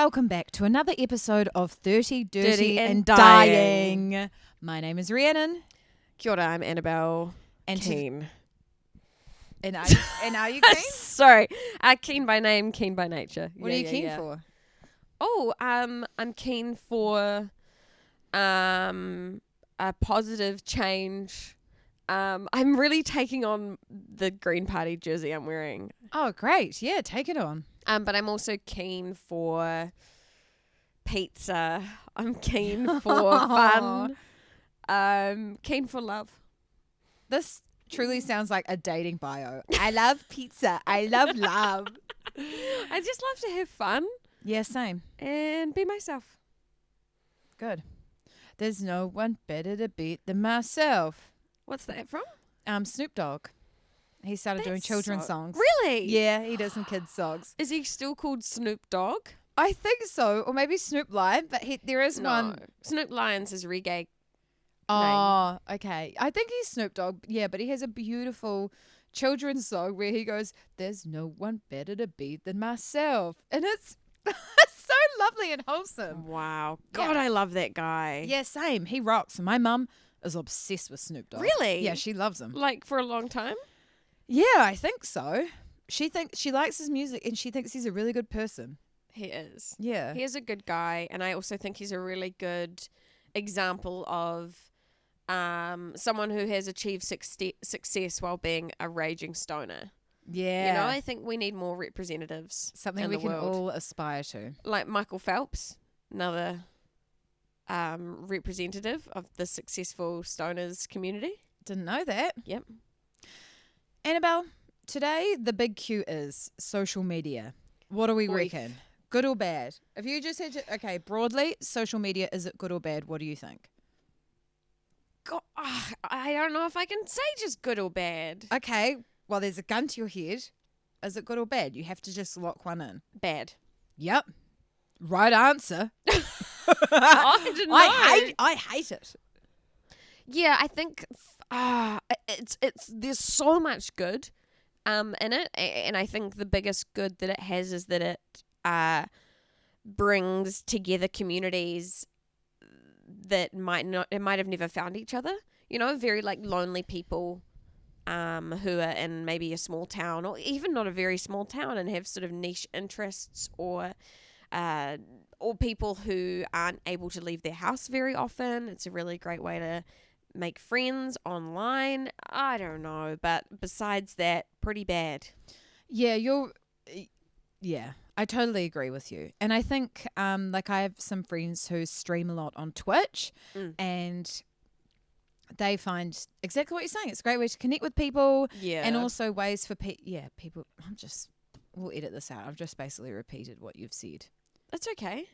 welcome back to another episode of 30, Dirty and Dying. Dying. My name is Rhiannon. Kia ora, I'm Annabel. And Keen. And are you keen? Sorry. Keen by name, keen by nature. What are you keen for? Oh, I'm keen for a positive change. I'm really taking on the Green Party jersey I'm wearing. Oh, great. Yeah, take it on. But I'm also keen for pizza. I'm keen for fun. Keen for love. This truly sounds like a dating bio. I love pizza. I love love. I just love to have fun. Yeah, same. And be myself. Good. There's no one better to beat than myself. What's that from? Snoop Dogg. He started doing children's songs. Really? Yeah, he does some kids' songs. Is he still called Snoop Dogg? I think so. Or maybe Snoop Lion, but there is one. Snoop Lions is reggae. Oh, okay. I think he's Snoop Dogg. Yeah, but he has a beautiful children's song where he goes, "There's no one better to beat than myself." And it's so lovely and wholesome. Wow. God, Yeah. I love that guy. Yeah, same. He rocks. My mum is obsessed with Snoop Dogg. Really? Yeah, she loves him. Like for a long time? Yeah, I think so. She likes his music and she thinks he's a really good person. He is. Yeah. He is a good guy. And I also think he's a really good example of someone who has achieved success while being a raging stoner. Yeah. You know, I think we need more representatives. Something in we the can world. all aspire to. Like Michael Phelps, another representative of the successful stoners community. Didn't know that. Yep. Annabelle, today the big Q is social media. What do we Oif. reckon? Good or bad? If you just had to, okay, broadly, social media, is it good or bad? What do you think? God, I don't know if I can say just good or bad. Okay, well, there's a gun to your head. Is it good or bad? You have to just lock one in. Bad. Yep. Right answer. I didn't know. I hate it. Yeah, I think it's there's so much good in it, and I think the biggest good that it has is that it brings together communities that might have never found each other. You know, very like lonely people who are in maybe a small town or even not a very small town and have sort of niche interests or people who aren't able to leave their house very often. It's a really great way to make friends online. I don't know, but besides that, pretty bad. Yeah, I totally agree with you. And I think like I have some friends who stream a lot on Twitch and they find exactly what you're saying. It's a great way to connect with people and also ways for people. We'll edit this out. I've just basically repeated what you've said. That's okay.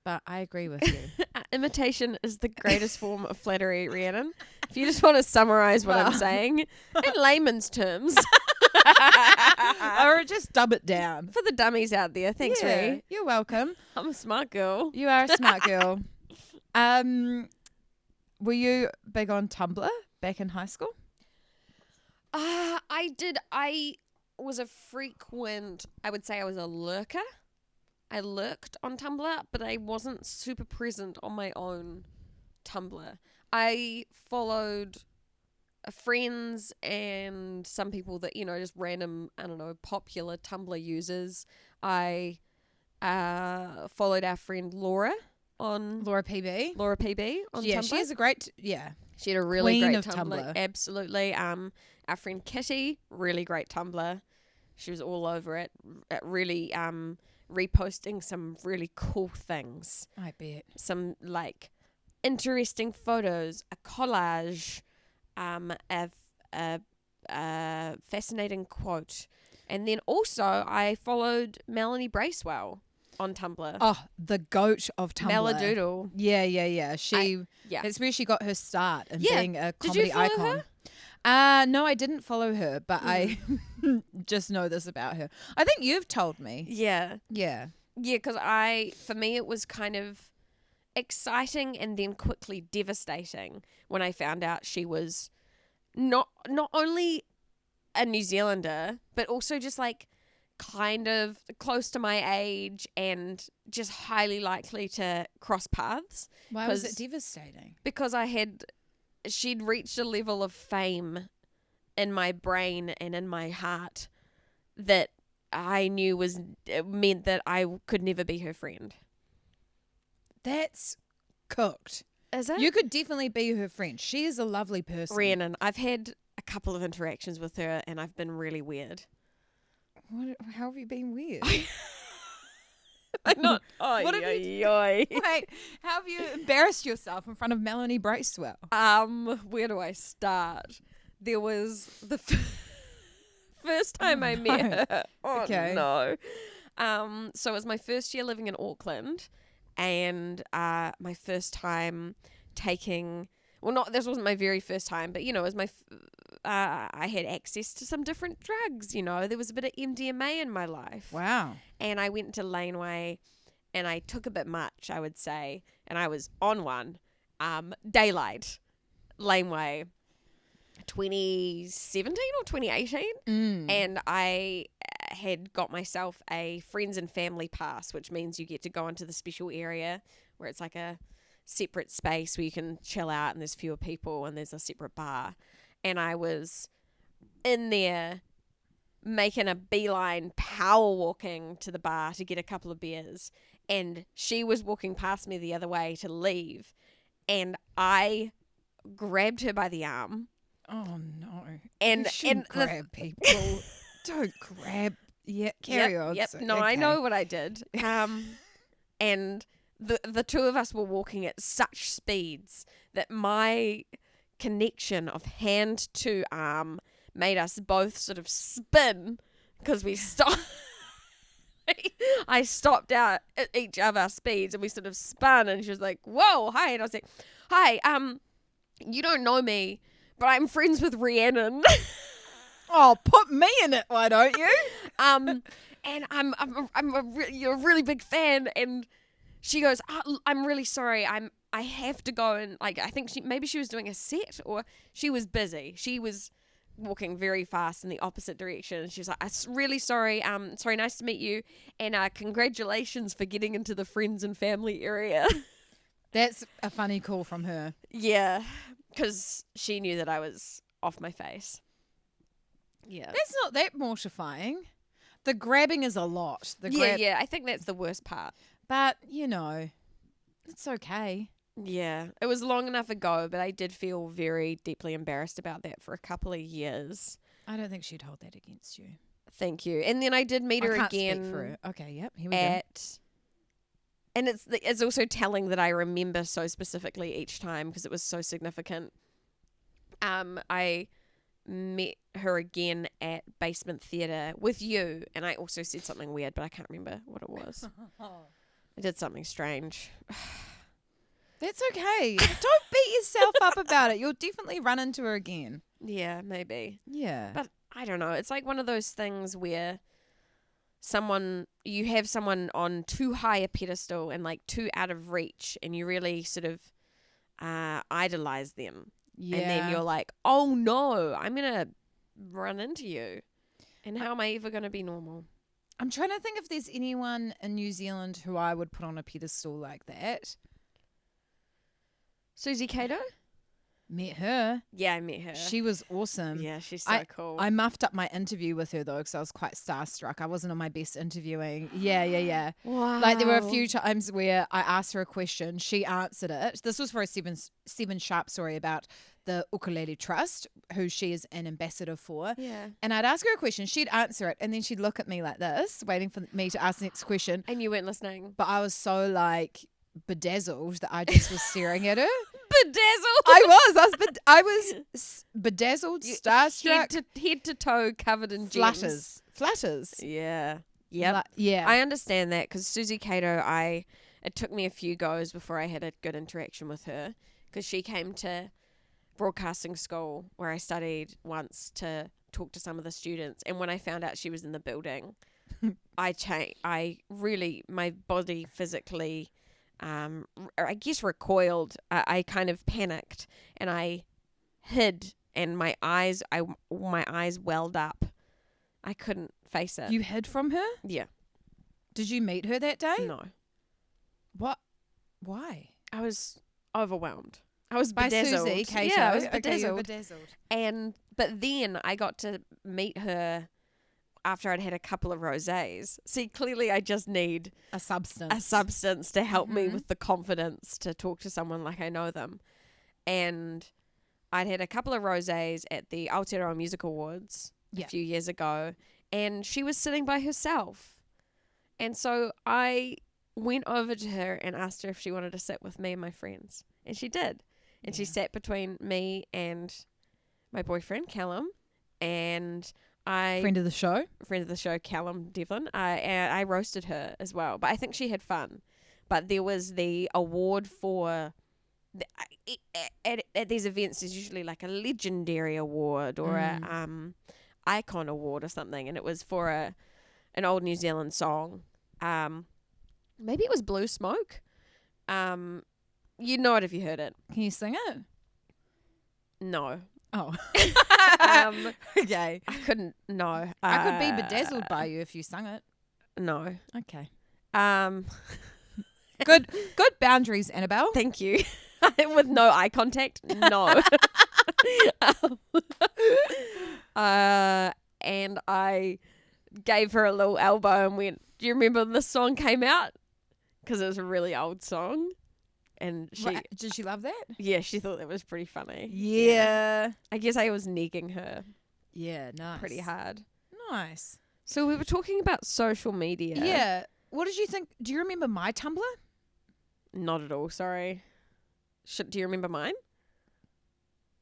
But I agree with you. Imitation is the greatest form of flattery, Rhiannon. If you just want to summarize what I'm saying in layman's terms. Or just dub it down. For the dummies out there, thanks, Rhi. You're welcome. I'm a smart girl. You are a smart girl. Were you big on Tumblr back in high school? I did. I was a frequent, I would say I was a lurker. I lurked on Tumblr, but I wasn't super present on my own Tumblr. I followed friends and some people that, you know, just random, I don't know, popular Tumblr users. I followed our friend Laura PB on Tumblr. She has a great, She had a really Queen great of Tumblr. Tumblr. Absolutely. Our friend Kitty, really great Tumblr. She was all over it, really reposting some really cool things. I bet. Some like interesting photos, a collage, a fascinating quote. And then also I followed Melanie Bracewell on Tumblr. Oh, the goat of Tumblr. Meladoodle. Yeah. That's where she got her start in being a comedy icon. Did you follow her? No, I didn't follow her, but I just know this about her. I think you've told me. Yeah. Yeah. Yeah, because for me, it was kind of exciting and then quickly devastating when I found out she was not only a New Zealander, but also just like kind of close to my age and just highly likely to cross paths. Why was it devastating? Because she'd reached a level of fame in my brain and in my heart that I knew meant that I could never be her friend. That's cooked. Is it? You could definitely be her friend. She is a lovely person. Rhiannon, I've had a couple of interactions with her and I've been really weird. How have you been weird? I'm not. What have you Wait, how have you embarrassed yourself in front of Melanie Bracewell? Where do I start? There was the first time I met her. Oh, okay. No. So it was my first year living in Auckland, and my first time taking. Well, this wasn't my very first time, but it was I had access to some different drugs. There was a bit of MDMA in my life. Wow. And I went to Laneway, and I took a bit much, I would say, and I was on one. Daylight, Laneway, 2017 or 2018, and I had got myself a friends and family pass, which means you get to go into the special area where it's like a separate space where you can chill out and there's fewer people and there's a separate bar. And I was in there making a beeline, power walking to the bar to get a couple of beers, and she was walking past me the other way to leave, and I grabbed her by the arm. Oh no! And you shouldn't grab people. Don't grab. Yeah, carry on. Yep. So, No, okay. I know what I did. And the two of us were walking at such speeds that my connection of hand to arm made us both sort of spin because we stopped. I stopped out at each of our speeds and we sort of spun, and she was like, "Whoa, hi!" And I was like, "Hi, you don't know me, but I'm friends with Rhiannon." Oh, put me in it, why don't you? And you're a really big fan. And she goes, "Oh, I'm really sorry. I have to go." And I think maybe she was doing a set, or she was busy. She was walking very fast in the opposite direction. And she was like, "I'm really sorry. Sorry, nice to meet you. And congratulations for getting into the friends and family area." That's a funny call from her. Yeah, because she knew that I was off my face. Yeah. That's not that mortifying. The grabbing is a lot. Yeah, I think that's the worst part. But, it's okay. Yeah, it was long enough ago, but I did feel very deeply embarrassed about that for a couple of years. I don't think she'd hold that against you. Thank you. And then I did meet her can't again. Speak for her. Okay, yep, here we go. And it's also telling that I remember so specifically each time because it was so significant. I met her again at Basement Theatre with you, and I also said something weird, but I can't remember what it was. I did something strange. That's okay. Don't beat yourself up about it. You'll definitely run into her again. Yeah, maybe. Yeah. But I don't know. It's like one of those things where you have someone on too high a pedestal and like too out of reach, and you really sort of idolize them. Yeah. And then you're like, "Oh no, I'm going to run into you. And how am I ever going to be normal?" I'm trying to think if there's anyone in New Zealand who I would put on a pedestal like that. Susie Cato? Met her. Yeah, I met her. She was awesome. Yeah, she's so cool. I muffed up my interview with her though because I was quite starstruck. I wasn't on my best interviewing. Yeah. Wow. Like there were a few times where I asked her a question, she answered it. This was for a Seven Sharp story about the Ukulele Trust, who she is an ambassador for. Yeah. And I'd ask her a question, she'd answer it, and then she'd look at me like this, waiting for me to ask the next question. And you weren't listening. But I was so like bedazzled that I just was staring at her. Bedazzled. I was bedazzled, starstruck, head to toe covered in gems. Flutters. Yeah. Yep. Yeah. I understand that because Susie Cato, it took me a few goes before I had a good interaction with her because she came to broadcasting school where I studied once to talk to some of the students, and when I found out she was in the building, my body physically I guess recoiled. I kind of panicked and I hid, and my eyes welled up I couldn't face it. You hid from her? Yeah. Did you meet her that day? No. What? Why? I was overwhelmed. I was By bedazzled. Susie Cato. Yeah, I was Okay, bedazzled. you're bedazzled. But then I got to meet her after I'd had a couple of rosés. See, clearly I just need A substance. to help me with the confidence to talk to someone like I know them. And I'd had a couple of rosés at the Aotearoa Music Awards a few years ago, and she was sitting by herself. And so I went over to her and asked her if she wanted to sit with me and my friends. And she did. And she sat between me and my boyfriend, Callum, and Friend of the show, Callum Devlin. I roasted her as well, but I think she had fun. But there was the award for at these events. There's usually like a legendary award or a icon award or something, and it was for an old New Zealand song. Maybe it was Blue Smoke. You know it if you heard it. Can you sing it? No. Oh. Okay. I couldn't. No. I could be bedazzled by you if you sung it. No. Okay. Good boundaries, Annabel. Thank you. With no eye contact. No. And I gave her a little elbow and went, "Do you remember when this song came out?" Because it was a really old song. And did she love that? Yeah, she thought that was pretty funny. Yeah. I guess I was negging her. Yeah, nice. Pretty hard. Nice. So we were talking about social media. Yeah. What did you think? Do you remember my Tumblr? Not at all, sorry. Do you remember mine?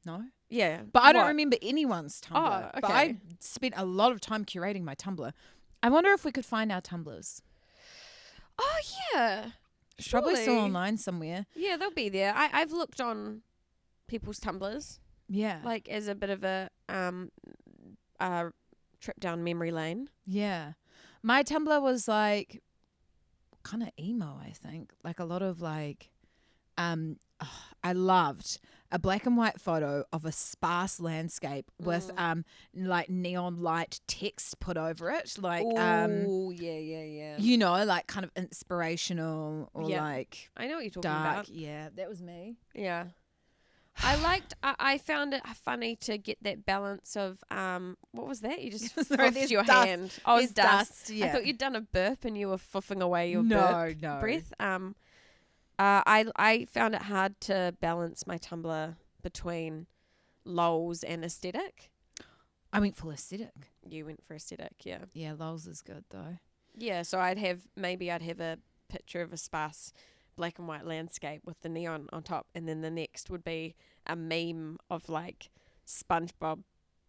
No. Yeah. But I don't remember anyone's Tumblr. Oh, okay. But I spent a lot of time curating my Tumblr. I wonder if we could find our Tumblrs. Oh, yeah. It's probably still online somewhere. Yeah, they'll be there. I've looked on people's Tumblrs. Yeah. Like as a bit of a trip down memory lane. Yeah. My Tumblr was like kind of emo, I think. Like a lot of like I loved a black and white photo of a sparse landscape with like neon light text put over it, like yeah. You know, like kind of inspirational or like I know what you're talking dark. about. Yeah, that was me. Yeah. I found it funny to get that balance of what was that? You just fuffed your dust. hand. Oh, it's dust. Yeah. I thought you'd done a burp and you were fuffing away your no breath. I found it hard to balance my Tumblr between lols and aesthetic. I went for aesthetic. You went for aesthetic, yeah. Yeah, lols is good though. Yeah, so I'd have a picture of a sparse black and white landscape with the neon on top, and then the next would be a meme of like SpongeBob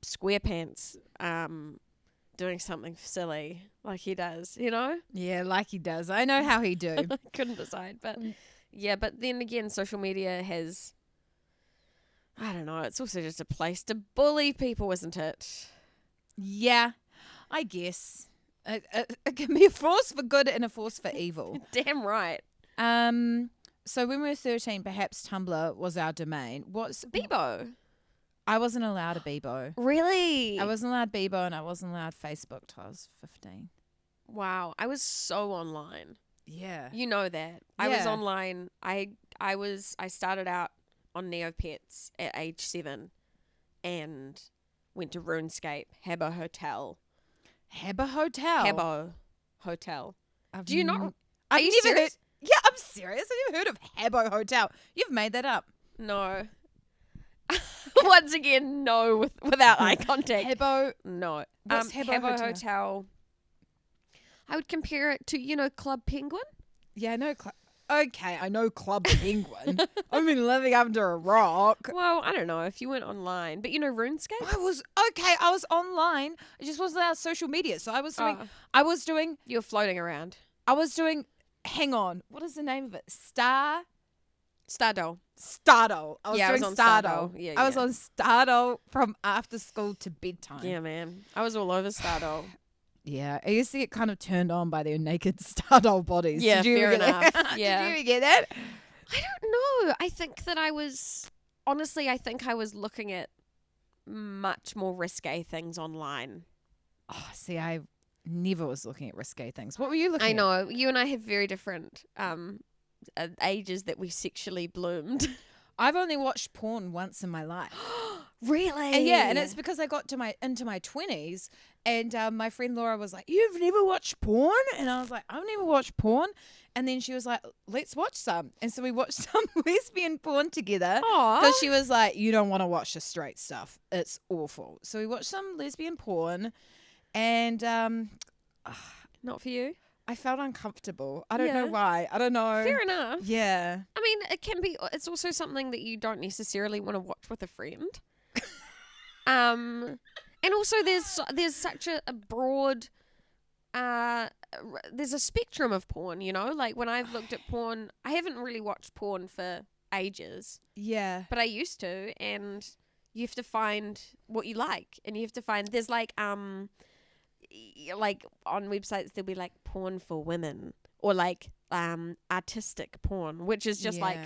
SquarePants doing something silly like he does, you know? Yeah, like he does. I know how he do. I couldn't decide, but yeah, but then again, social media has, I don't know, it's also just a place to bully people, isn't it? Yeah, I guess. It can be a force for good and a force for evil. Damn right. So when we were 13, perhaps Tumblr was our domain. What's Bebo? I wasn't allowed a Bebo. Really? I wasn't allowed Bebo and I wasn't allowed Facebook till I was 15. Wow, I was so online. Yeah. You know that. I was online. I started out on Neopets at age 7 and went to RuneScape, Habbo Hotel. Habbo Hotel? Habbo Hotel. Do you not? Are you serious? Yeah, I'm serious. I've never heard of Habbo Hotel. You've made that up. No. Once again, no, without eye contact. Habbo. No. What's Habbo Hotel? I would compare it to, Club Penguin. Yeah, I know. Okay, I know Club Penguin. I've been living under a rock. Well, I don't know if you went online, but RuneScape? I was online. I just wasn't allowed social media. So I was doing. You were floating around. Hang on. What is the name of it? Stardoll. I was doing on Stardoll. Yeah, I was on Stardoll from after school to bedtime. Yeah, man. I was all over Stardoll. Yeah, I used to get kind of turned on by their naked Stardoll bodies. Yeah, fair enough. Yeah. Did you ever get that? I don't know. I think that I was looking at much more risque things online. Oh, see, I never was looking at risque things. What were you looking at? I know. You and I have very different ages that we sexually bloomed. I've only watched porn once in my life. Really? And yeah, and it's because I got into my 20s, and my friend Laura was like, "You've never watched porn?" And I was like, "I've never watched porn." And then she was like, "Let's watch some." And so we watched some lesbian porn together because she was like, "You don't want to watch the straight stuff. It's awful." So we watched some lesbian porn, and not for you. I felt uncomfortable. I don't know why. I don't know. Fair enough. Yeah. I mean, it can be. It's also something that you don't necessarily want to watch with a friend. And also there's such a broad. There's a spectrum of porn, you know. Like when I've looked at porn, I haven't really watched porn for ages. Yeah. But I used to, and you have to find what you like, and you have to find. There's like on websites there'll be like porn for women or like artistic porn, which is just like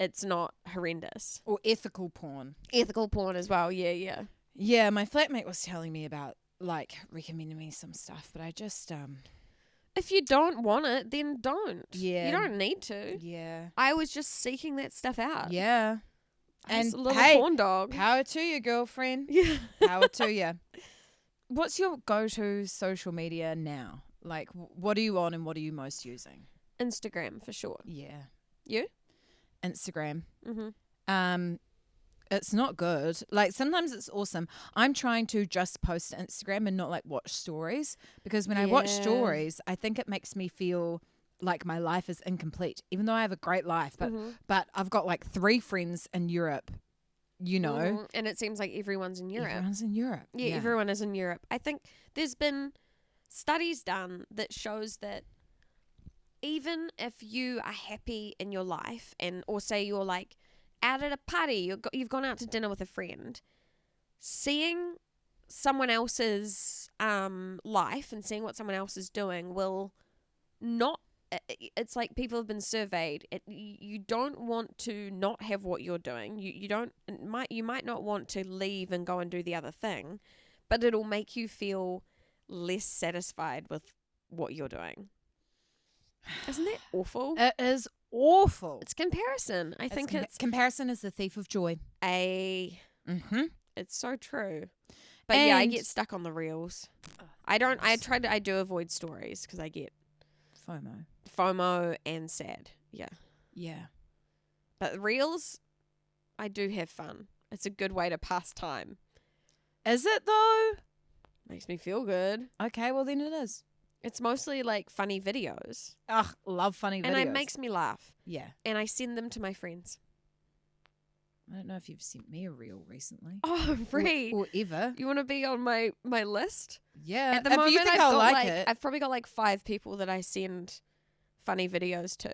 it's not horrendous. Or ethical porn. Ethical porn as well. Yeah. Yeah, my flatmate was telling me about like recommending me some stuff, but I just if you don't want it, then don't. Yeah. You don't need to. Yeah. I was just seeking that stuff out. Yeah. And And a little hey, porn dog. power to you, girlfriend. Yeah. Power to you. What's your go-to social media now? Like, what are you on and what are you most using? Instagram for sure. Yeah. You? Instagram. Mm-hmm. It's not good. Like, sometimes it's awesome. I'm trying to just post to Instagram and not like watch stories, because when I watch stories, I think it makes me feel like my life is incomplete, even though I have a great life. But I've got like 3 friends in Europe, you know. And it seems like everyone's in Europe. Everyone's in Europe. Yeah, everyone is in Europe. I think there's been studies done that shows that even if you are happy in your life, and or say you're like out at a party, you've gone out to dinner with a friend, seeing someone else's life and seeing what someone else is doing will not. It's like people have been surveyed. You don't want to not have what you're doing. You might not want to leave and go and do the other thing, but it'll make you feel less satisfied with what you're doing. Isn't that awful? It is awful. It's comparison. I think it's comparison is the thief of joy. It's so true. But yeah, I get stuck on the reels. I do avoid stories because I get FOMO and sad. Yeah. But reels, I do have fun. It's a good way to pass time. Is it though? Makes me feel good. Okay, well then it is. It's mostly like funny videos. Ugh, love funny videos. And it makes me laugh. Yeah. And I send them to my friends. I don't know if you've sent me a reel recently. Oh, free. Or ever. You want to be on my list? Yeah. At the moment, you think I'll like it. I've probably got like 5 people that I send funny videos to.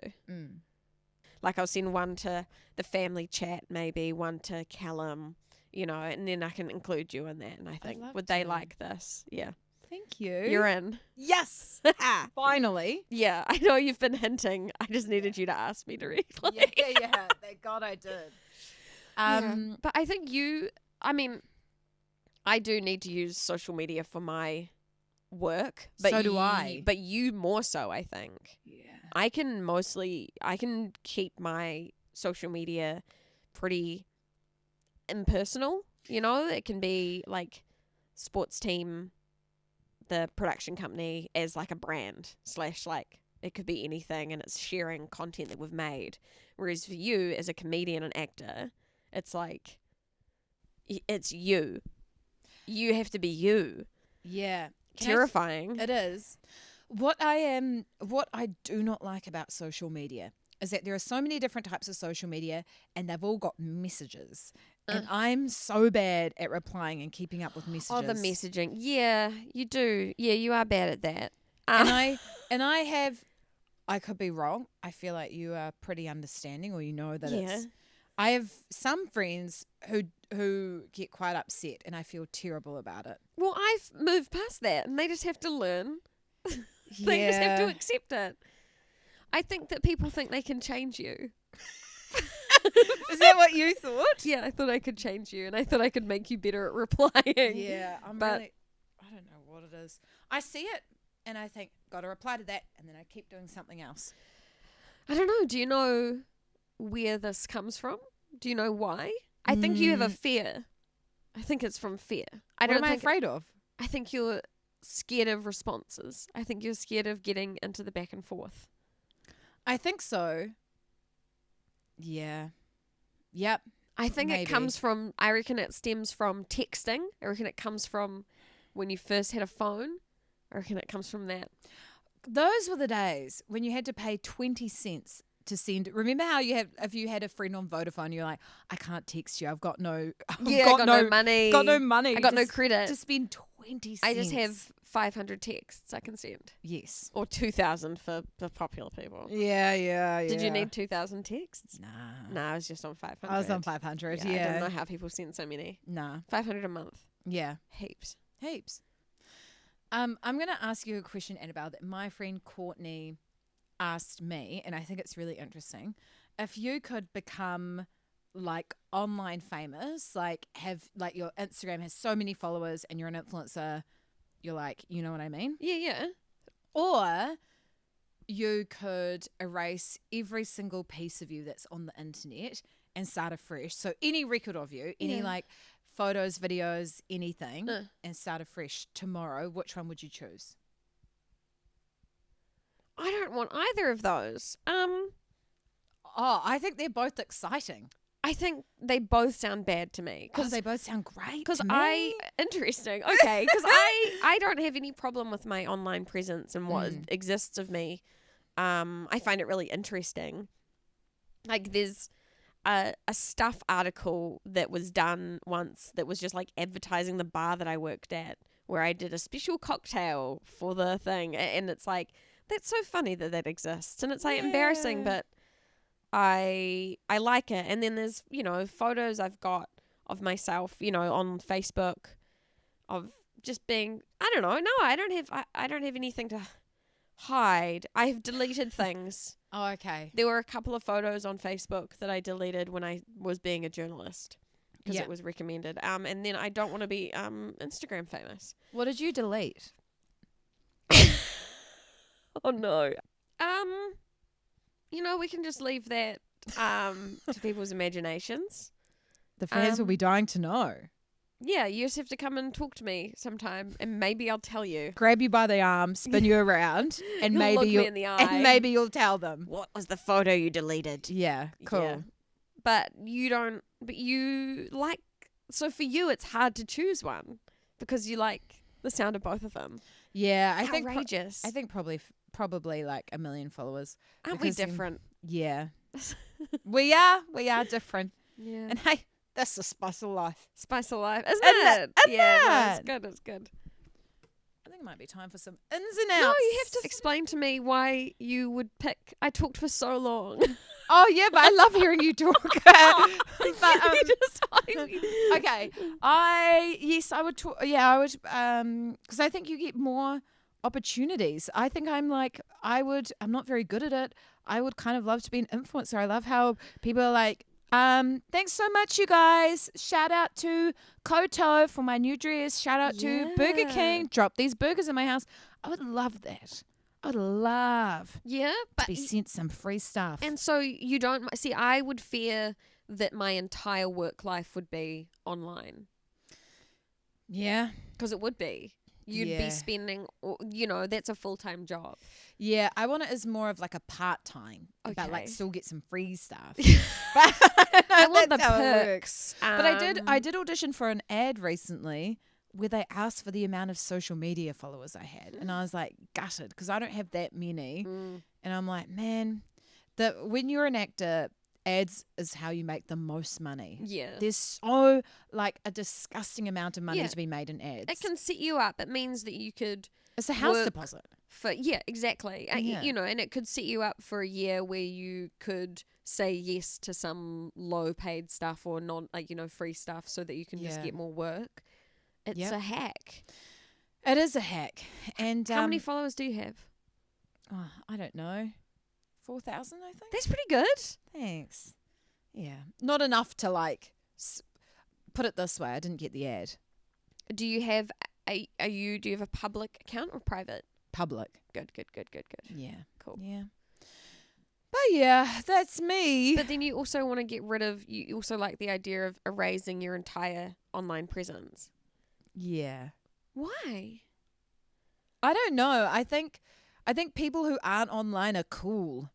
Like I'll send one to the family chat, maybe one to Callum, you know, and then I can include you in that. And I think, would they like this? Yeah. Thank you. You're in. Yes. Finally. Yeah, I know you've been hinting. I just needed you to ask me directly. Yeah. Thank God I did. But I think I do need to use social media for my work. But so do I. But you more so, I think. Yeah. I can keep my social media pretty impersonal, you know? It can be like sports team, the production company as like a brand / like it could be anything, and it's sharing content that we've made. Whereas for you as a comedian and actor, it's like it's you. You have to be you. Yeah. Terrifying. It is. What I do not like about social media is that there are so many different types of social media and they've all got messages. And I'm so bad at replying and keeping up with messages. Oh, the messaging. Yeah, you do. Yeah, you are bad at that. I could be wrong. I feel like you are pretty understanding, or you know that I have some friends who get quite upset and I feel terrible about it. Well, I've moved past that and they just have to learn. They just have to accept it. I think that people think they can change you. Is that what you thought? Yeah, I thought I could change you, and I thought I could make you better at replying. Yeah, I don't know what it is. I see it and I think, got to reply to that, and then I keep doing something else. I don't know. Do you know where this comes from? Do you know why? I think you have a fear. I think it's from fear. What am I afraid of? I think you're scared of responses. I think you're scared of getting into the back and forth. I think so. Yeah. Yep. I think maybe. It comes from, I reckon it stems from texting. I reckon it comes from when you first had a phone. I reckon it comes from that. Those were the days when you had to pay 20 cents to send. Remember how if you had a friend on Vodafone, you're like, I can't text you. I've got no money. Got no money. I got no credit. To spend 20 cents. I just have 500 texts I can send. Yes. Or 2,000 for the popular people. Yeah. Did you need 2,000 texts? Nah. I was just on 500. I was on 500, yeah. I don't know how people send so many. Nah. 500 a month. Yeah. Heaps. I'm going to ask you a question, Annabel, that my friend Courtney asked me, and I think it's really interesting. If you could become like online famous, like have like your Instagram has so many followers and you're an influencer, you're like, you know what I mean? Yeah. Or you could erase every single piece of you that's on the internet and start afresh. So any record of you, any like photos, videos, anything, and start afresh tomorrow, which one would you choose? I don't want either of those. I think they're both exciting. I think they both sound bad to me. Because they both sound great. Because interesting. Okay. Because I don't have any problem with my online presence and what exists of me. I find it really interesting. Like there's a stuff article that was done once that was just like advertising the bar that I worked at, where I did a special cocktail for the thing, and it's like, that's so funny that exists, and it's like embarrassing, but I like it. And then there's, photos I've got of myself, on Facebook of just being, I don't know. No, I don't have anything to hide. I've deleted things. Oh, okay. There were a couple of photos on Facebook that I deleted when I was being a journalist because it was recommended. And then I don't want to be Instagram famous. What did you delete? Oh no. We can just leave that to people's imaginations. The fans will be dying to know. Yeah, you just have to come and talk to me sometime, and maybe I'll tell you. Grab you by the arm, spin you around, and maybe look me in the eye. And maybe you'll tell them. What was the photo you deleted? Yeah, cool. Yeah. But so for you it's hard to choose one because you like the sound of both of them. Yeah, I outrageous. I think probably like 1 million followers. Aren't we different? Yeah. we are different. Yeah. And hey, that's the spice of life. Spice of life, isn't it? Yeah, no, it's good. I think it might be time for some ins and outs. No, you have to explain to me why you would pick. I talked for so long. Oh yeah, but I love hearing you talk. Okay, I would talk. Yeah, I would. Because I think you get more opportunities. I think I'm not very good at it. I would kind of love to be an influencer. I love how people are like, thanks so much, you guys. Shout out to Koto for my new dress. Shout out to Burger King. Drop these burgers in my house. I would love that. I would love to be sent some free stuff. And so you don't see, I would fear that my entire work life would be online. Yeah. Because it would be. You'd be spending, that's a full-time job. Yeah, I want it as more of like a part-time, but like still get some free stuff. I want the perks. But I did audition for an ad recently where they asked for the amount of social media followers I had, and I was like gutted because I don't have that many, and I'm like, man, when you're an actor, ads is how you make the most money. Yeah. There's so a disgusting amount of money to be made in ads. It can set you up. It means that you could It's a house deposit. Exactly. And it could set you up for a year where you could say yes to some low paid stuff or free stuff so that you can just get more work. It's a hack. It is a hack. And how many followers do you have? Oh, I don't know. 4,000, I think. That's pretty good. Thanks. Yeah. Not enough to put it this way. I didn't get the ad. Do you have do you have a public account or private? Public. Good. Yeah. Cool. Yeah. But yeah, that's me. But then you also want to get rid of, you also like the idea of erasing your entire online presence. Yeah. Why? I don't know. I think people who aren't online are cool.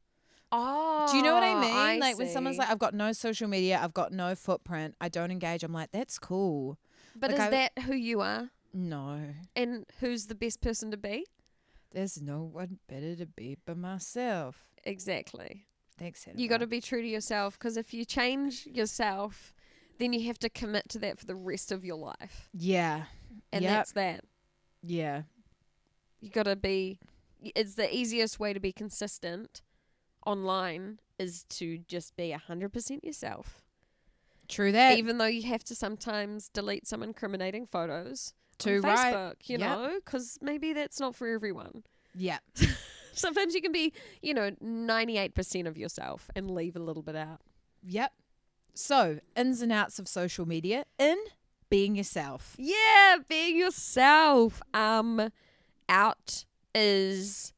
Oh, do you know what I mean? I Like when someone's see. like, I've got no social media, I've got no footprint, I don't engage. I'm like, that's cool. But like is that who you are? No. And who's the best person to be? There's no one better to be but myself. Exactly. Thanks, Annabel. You got to be true to yourself, because if you change yourself, then you have to commit to that for the rest of your life. Yeah. And that's that. Yeah. You got to be, it's the easiest way to be consistent online is to just be 100% yourself. True that. Even though you have to sometimes delete some incriminating photos Too on right. Facebook, you know, because maybe that's not for everyone. Yeah. Sometimes you can be, 98% of yourself and leave a little bit out. Yep. So, ins and outs of social media. In, being yourself. Yeah, being yourself. Out is,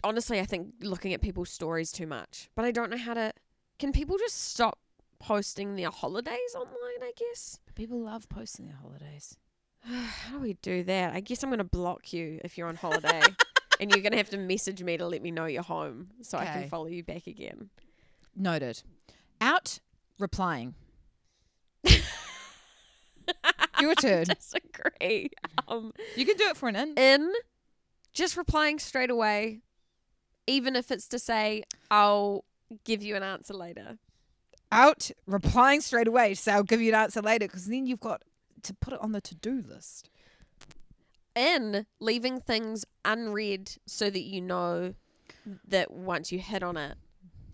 honestly, I think looking at people's stories too much. But I don't know how to, can people just stop posting their holidays online, I guess? People love posting their holidays. How do we do that? I guess I'm going to block you if you're on holiday. And you're going to have to message me to let me know you're home so I can follow you back again. Noted. Out, replying. Your turn. Disagree. You can do it for an in. In, just replying straight away, even if it's to say, I'll give you an answer later. Out, replying straight away. So I'll give you an answer later, because then you've got to put it on the to-do list. In, leaving things unread so that you know that once you hit on it,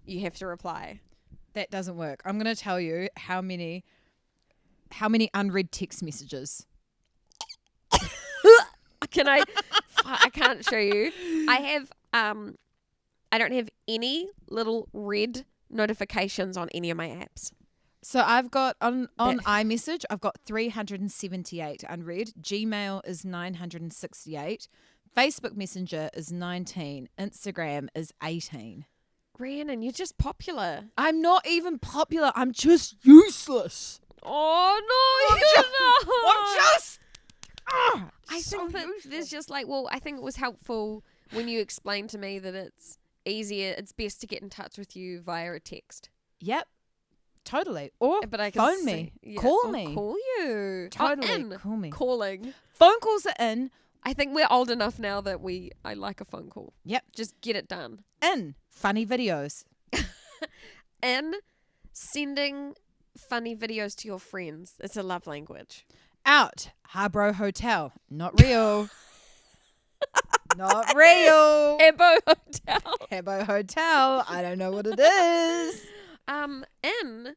you have to reply. That doesn't work. I'm going to tell you how many unread text messages. I can't show you. I have I don't have any little red notifications on any of my apps. So I've got on iMessage, I've got 378 unread. Gmail is 968. Facebook Messenger is 19. Instagram is 18. Rhiannon, you're just popular. I'm not even popular. I'm just useless. Oh no, you're not. I'm just. I think that there's just like, well, I think it was helpful when you explained to me that it's easier, it's best to get in touch with you via a text. Yep. Totally. Or but I can phone me. Yeah. Call me. Call you. Totally. Call me. Calling. Phone calls are in. I think we're old enough now that I like a phone call. Yep. Just get it done. In. Funny videos. In. Sending funny videos to your friends. It's a love language. Out. Harbro Hotel. Not real. Not real. Ebo Hotel. Ebo Hotel. I don't know what it is. In,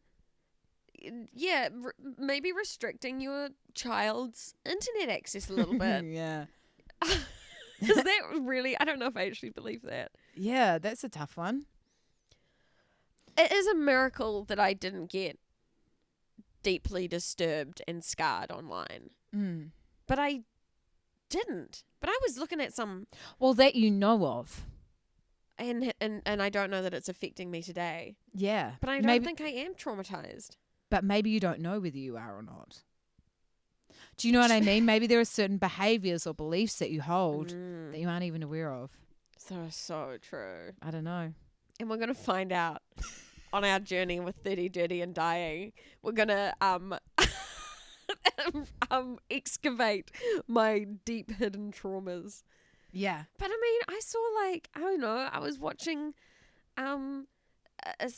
yeah, maybe restricting your child's internet access a little bit. Yeah. Is that really? I don't know if I actually believe that. Yeah, that's a tough one. It is a miracle that I didn't get deeply disturbed and scarred online. Mm. But I didn't. But I was looking at some... Well, that you know of. And I don't know that it's affecting me today. Yeah. But I don't think I am traumatized. But maybe you don't know whether you are or not. Do you know what I mean? Maybe there are certain behaviors or beliefs that you hold that you aren't even aware of. So true. I don't know. And we're going to find out on our journey with 30, Dirty and Dying. We're going to excavate my deep hidden traumas. Yeah. But I mean, I saw I don't know, I was watching a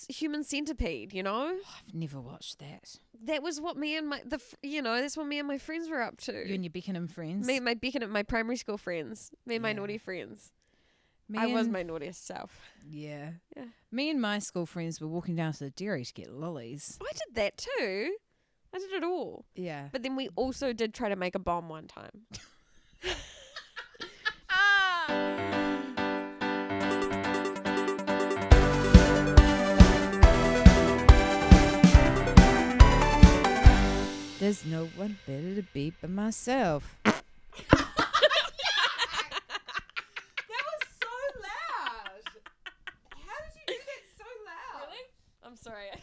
Human Centipede, you know? I've never watched that. That was what me and that's what me and my friends were up to. You and your Beckenham friends? Me and my Beckenham, my primary school friends. Me and my naughty friends. I was my naughtiest self. Yeah. Me and my school friends were walking down to the dairy to get lollies. I did that too. I did it all. Yeah. But then we also did try to make a bomb one time. There's no one better to be but myself. Sorry, I